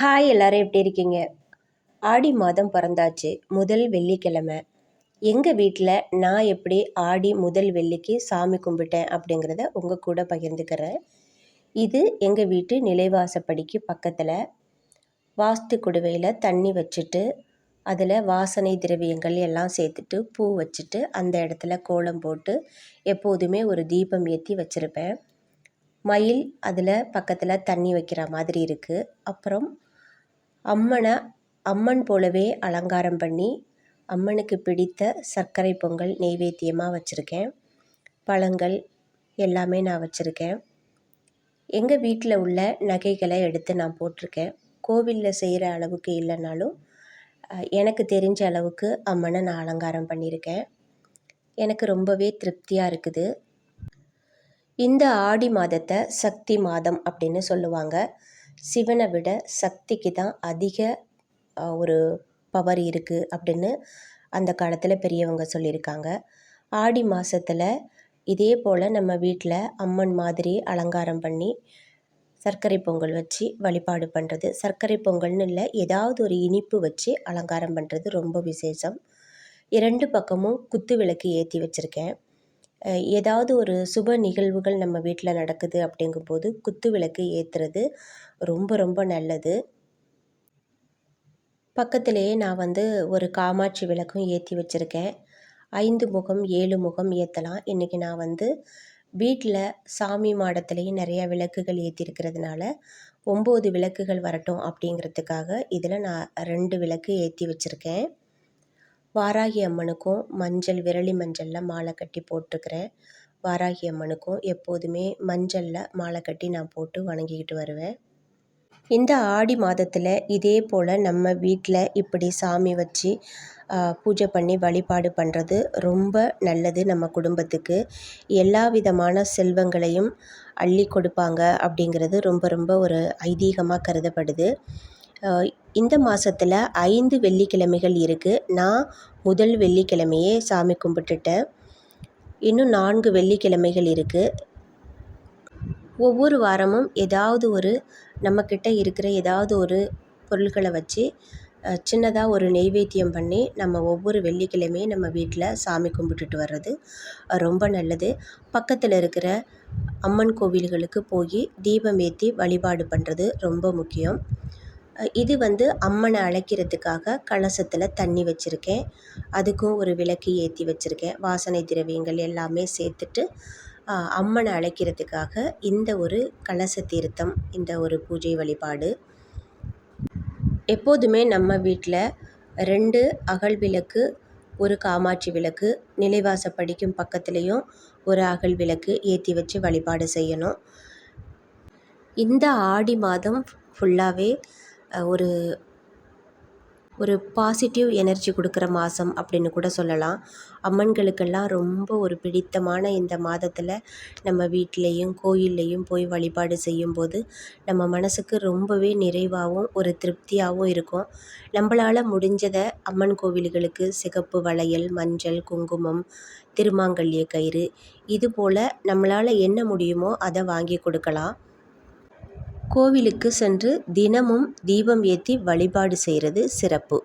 Hi, எல்லாரும் எப்படி இருக்கீங்க? ஆடி மாதம் பிறந்தாச்சு. முதல் வெள்ளிக்கிழமை. எங்கள் வீட்டில் நான் எப்படி ஆடி முதல் வெள்ளிக்கு சாமி கும்பிட்டேன் அப்படிங்கிறத உங்கள் கூட பகிர்ந்துக்கிறேன். இது எங்கள் வீட்டு நிலைவாசப்படிக்கு பக்கத்தில் வாஸ்து குடுவையில் தண்ணி வச்சுட்டு அதில் வாசனை திரவியங்கள் எல்லாம் சேர்த்துட்டு பூ வச்சுட்டு அந்த இடத்துல கோலம் போட்டு எப்போதுமே ஒரு தீபம் ஏற்றி வச்சுருப்பேன். மயில் அதில் பக்கத்தில் தண்ணி வைக்கிற மாதிரி இருக்குது. அப்புறம் அம்மன் போலவே அலங்காரம் பண்ணி அம்மனுக்கு பிடித்த சர்க்கரை பொங்கல் நெய்வேத்தியமாக வச்சுருக்கேன். பழங்கள் எல்லாமே நான் வச்சுருக்கேன். எங்கள் வீட்டில் உள்ள நகைகளை எடுத்து நான் போட்டிருக்கேன். கோவிலில் செய்கிற அளவுக்கு இல்லைனாலும் எனக்கு தெரிஞ்ச அளவுக்கு அம்மனை நான் அலங்காரம் பண்ணியிருக்கேன். எனக்கு ரொம்பவே திருப்தியாக இருக்குது. இந்த ஆடி மாதத்தை சக்தி மாதம் அப்படின்னு சொல்லுவாங்க. சிவனை விட சக்திக்கு தான் அதிக ஒரு பவர் இருக்குது அப்படின்னு அந்த காலத்தில் பெரியவங்க சொல்லியிருக்காங்க. ஆடி மாதத்தில் இதே போல் நம்ம வீட்டில் அம்மன் மாதிரி அலங்காரம் பண்ணி சர்க்கரை பொங்கல் வச்சு வழிபாடு பண்ணுறது, சர்க்கரை பொங்கல்னு இல்லை, ஏதாவது ஒரு இனிப்பு வச்சு அலங்காரம் பண்ணுறது ரொம்ப விசேஷம். 2 பக்கமும் குத்து விளக்கு ஏற்றி வச்சுருக்கேன். ஏதாவது ஒரு சுப நிகழ்வுகள் நம்ம வீட்டில் நடக்குது அப்படிங்கும்போது குத்து விளக்கு ஏற்றுறது ரொம்ப ரொம்ப நல்லது. பக்கத்திலேயே நான் ஒரு காமாட்சி விளக்கும் ஏற்றி வச்சுருக்கேன். 5 முகம் 7 முகம் ஏற்றலாம். இன்றைக்கி நான் வீட்டில் சாமி மாடத்துலேயும் நிறையா விளக்குகள் ஏற்றிருக்கிறதுனால 9 விளக்குகள் வரட்டும் அப்படிங்கிறதுக்காக இதில் நான் 2 விளக்கு ஏற்றி வச்சுருக்கேன். வாராகி அம்மனுக்கும் விரலி மஞ்சளில் மாலை கட்டி போட்டிருக்கிறேன். வாராகி அம்மனுக்கும் எப்போதுமே மஞ்சளில் மாலை கட்டி நான் போட்டு வணங்கிக்கிட்டு வருவேன். இந்த ஆடி மாதத்தில் இதே போல் நம்ம வீட்டில் இப்படி சாமி வச்சு பூஜை பண்ணி வழிபாடு பண்ணுறது ரொம்ப நல்லது. நம்ம குடும்பத்துக்கு எல்லா விதமான செல்வங்களையும் அள்ளி கொடுப்பாங்க அப்படிங்கிறது ரொம்ப ரொம்ப ஒரு ஐதீகமாக கருதப்படுது. இந்த மாதத்தில் 5 வெள்ளிக்கிழமைகள் இருக்குது. நான் முதல் வெள்ளிக்கிழமையே சாமி கும்பிட்டுட்டேன். இன்னும் 4 வெள்ளிக்கிழமைகள் இருக்குது. ஒவ்வொரு வாரமும் ஏதாவது ஒரு நம்மக்கிட்ட இருக்கிற ஏதாவது ஒரு பொருட்களை வச்சு சின்னதாக ஒரு நெய்வேத்தியம் பண்ணி நம்ம ஒவ்வொரு வெள்ளிக்கிழமையும் நம்ம வீட்டில் சாமி கும்பிட்டுட்டு வர்றது ரொம்ப நல்லது. பக்கத்தில் இருக்கிற அம்மன் கோவில்களுக்கு போய் தீபம் ஏற்றி வழிபாடு பண்ணுறது ரொம்ப முக்கியம். இது அம்மனை அழைக்கிறதுக்காக கலசத்தில் தண்ணி வச்சுருக்கேன். அதுக்கும் ஒரு விளக்கு ஏற்றி வச்சுருக்கேன். வாசனை திரவியங்கள் எல்லாமே சேர்த்துட்டு அம்மனை அழைக்கிறதுக்காக இந்த ஒரு கலச தீர்த்தம், இந்த ஒரு பூஜை வழிபாடு. எப்போதுமே நம்ம வீட்டில் 2 அகல் விளக்கு, ஒரு காமாட்சி விளக்கு, நிலைவாசப்படிக்கும் பக்கத்துலேயும் ஒரு அகல் விளக்கு ஏற்றி வச்சு வழிபாடு செய்யணும். இந்த ஆடி மாதம் ஃபுல்லாகவே ஒரு பாசிட்டிவ் எனர்ஜி கொடுக்குற மாதம் அப்படின்னு கூட சொல்லலாம். அம்மன்களுக்கெல்லாம் ரொம்ப ஒரு பிடித்தமான இந்த மாதத்தில் நம்ம வீட்லேயும் கோயில்லையும் போய் வழிபாடு செய்யும்போது நம்ம மனசுக்கு ரொம்பவே நிறைவாகவும் ஒரு திருப்தியாகவும் இருக்கும். நம்மளால் முடிஞ்சதை அம்மன் கோவில்களுக்கு சிகப்பு வளையல், மஞ்சள், குங்குமம், திருமாங்கல்ய கயிறு, இதுபோல் நம்மளால் என்ன முடியுமோ அதை வாங்கி கொடுக்கலாம். கோவிலுக்கு சென்று தினமும் தீபம் ஏற்றி வழிபாடு செய்கிறது சிறப்பு.